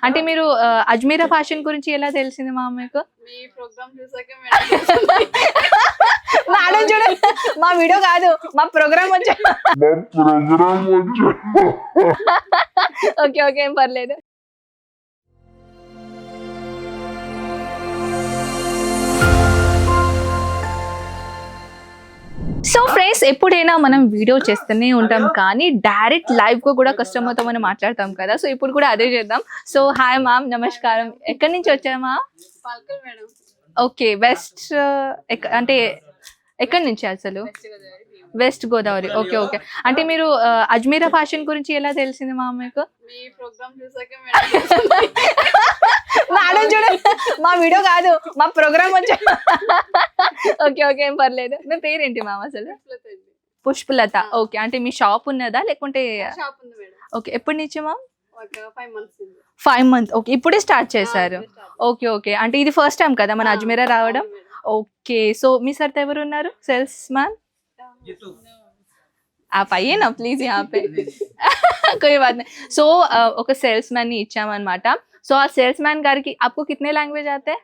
అంటే మీరు అజ్మీరా ఫ్యాషన్ గురించి ఎలా తెలిసింది మా మీకు? మీ ప్రోగ్రామ్ చూసాక మేడం మేడం చూడండి, మా వీడియో కాదు మా ప్రోగ్రామ్ వచ్చా. ఓకే ఓకే, ఏం పర్లేదు. సో ఫ్రెండ్స్, ఎప్పుడైనా మనం వీడియో చేస్తూనే ఉంటాం కానీ డైరెక్ట్ లైవ్ గా కూడా కస్టమర్తో మనం మాట్లాడతాం కదా. సో ఇప్పుడు కూడా అదే చేద్దాం. సో హాయ్ మ్యామ్, నమస్కారం. ఎక్కడి నుంచి వచ్చామా? పాల్కల్ మేడం. ఓకే, వెస్ట్ అంటే ఎక్కడి నుంచి అసలు? వెస్ట్ గోదావరి. Okay okay. అంటే మీరు అజ్మీరా ఫ్యాషన్ గురించి ఎలా తెలిసింది మా మీకు? మీ ప్రోగ్రామ్ చూసాక మేడం మేడం చూడండి, మా వీడియో కాదు మా ప్రోగ్రామ్ వచ్చా. ఓకే ఓకే, ఏం పర్లేదు. మీ పేరేంటి మ్యామ్ అసలు? పుష్పలత. ఓకే, అంటే మీ షాప్ ఉన్నదా లేకుంటే? షాప్ ఉంది మేడం. ఓకే, ఎప్పటి నుంచి మ్యామ్? ఒక 5 months ఉంది. 5 months. ఓకే, ఇప్పుడే స్టార్ట్ చేశారు. ఓకే ఓకే, అంటే ఇది ఫస్ట్ టైం కదా మన అజ్మీరా రావడం? ఓకే, సో మీ సార్ ఎవరు ఉన్నారు? సేల్స్ మ్యాన్ आप आइए ना प्लीज यहाँ पे. कोई बात नहीं. సో ఒక సేల్స్ మ్యాన్ ని ఇచ్చామన్నమాట. సో ఆ సేల్స్ మ్యాన్ గారికి आपको कितने లాంగ్వేజ్ ఆతే?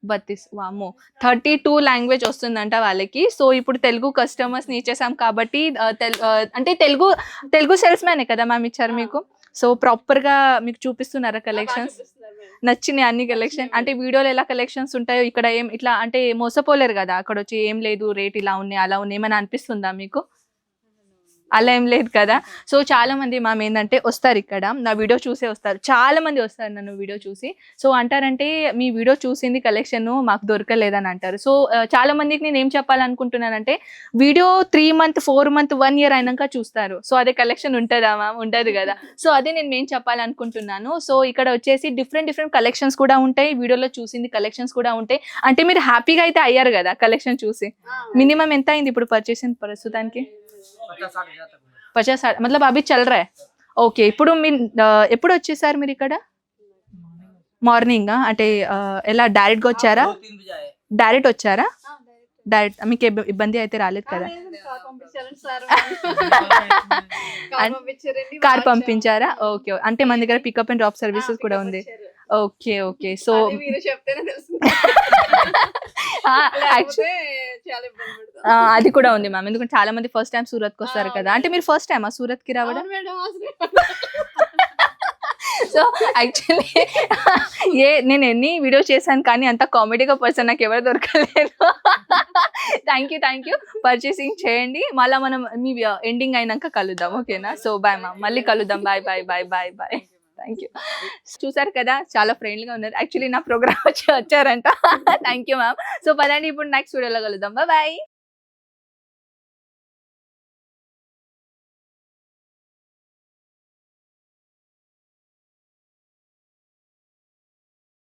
32. వామ్మో, 32 లాంగ్వేజ్ వస్తుందంట వాళ్ళకి. సో ఇప్పుడు తెలుగు కస్టమర్స్ ని ఇచ్చేసాం కాబట్టి అంటే తెలుగు సేల్స్ మ్యానే కదా మ్యామ్ ఇచ్చారు మీకు. సో ప్రాపర్ గా మీకు చూపిస్తున్నారా కలెక్షన్స్? నచ్చినాయి అన్ని కలెక్షన్? అంటే వీడియోలో ఎలా కలెక్షన్స్ ఉంటాయో ఇక్కడ ఏం ఇట్లా అంటే మోసపోలేరు కదా, అక్కడ వచ్చి ఏం లేదు రేట్ ఇలా ఉన్నాయి అలా ఉన్నాయి ఏమైనా అనిపిస్తుందా మీకు? అలా ఏం లేదు కదా. సో చాలా మంది మ్యామ్ ఏంటంటే వస్తారు ఇక్కడ నా వీడియో చూసే వస్తారు, చాలా మంది వస్తారు నన్ను వీడియో చూసి. సో అంటారంటే మీ వీడియో చూసింది కలెక్షన్ మాకు దొరకలేదని అంటారు. సో చాలా మందికి నేను ఏం చెప్పాలనుకుంటున్నానంటే వీడియో 3 months 4 months 1 year అయినాక చూస్తారు. సో అదే కలెక్షన్ ఉంటుందా మ్యామ్? ఉండదు కదా. సో అదే నేను ఏం చెప్పాలనుకుంటున్నాను. సో ఇక్కడ వచ్చేసి డిఫరెంట్ కలెక్షన్స్ కూడా ఉంటాయి, వీడియోలో చూసింది కలెక్షన్స్ కూడా ఉంటాయి. అంటే మీరు హ్యాపీగా అయితే అయ్యారు కదా కలెక్షన్ చూసి? మినిమం ఎంత అయింది ఇప్పుడు పర్చేసింగ్ ప్రస్తుతానికి? 50-60 मतलब अभी चल रहा है. ఓకే, ఇప్పుడు మీ ఎప్పుడు వచ్చేసారు మీరు ఇక్కడ? మార్నింగ్. అంటే ఎలా డైరెక్ట్ గా వచ్చారా? డైరెక్ట్ వచ్చారా? డైరెక్ట్. మీకు ఇబ్బంది అయితే రాలేదు కదా? కార్ పంపించారా? ఓకే, అంటే మన దగ్గర పికప్ అండ్ డ్రాప్ సర్వీసెస్ కూడా ఉంది. Okay okay. సో అది కూడా ఉంది మ్యామ్, ఎందుకంటే చాలా మంది ఫస్ట్ టైం సూరత్ కి వస్తారు కదా. అంటే మీరు ఫస్ట్ టైమా సూరత్ కి రావడం? సో యాక్చువల్లీ నేను ఎన్ని వీడియో చేశాను కానీ అంత కామెడీగా పర్సన్ నాకు ఎవరు దొరకలేదు. Thank you. పర్చేసింగ్ చేయండి, మళ్ళీ మనం మీ ఎండింగ్ అయినాక కలుద్దాం. ఓకేనా? సో బాయ్ మ్యామ్, మళ్ళీ కలుద్దాం. Bye bye bye bye bye. Thank you. చూసారు కదా, చాలా ఫ్రెండ్లీగా ఉన్నారు. యాక్చువల్లీ నా ప్రోగ్రామ్ వచ్చారంట. Thank you ma'am. సో పదండి ఇప్పుడు నెక్స్ట్ వీడియోలో కలుద్దాం. Bye bye.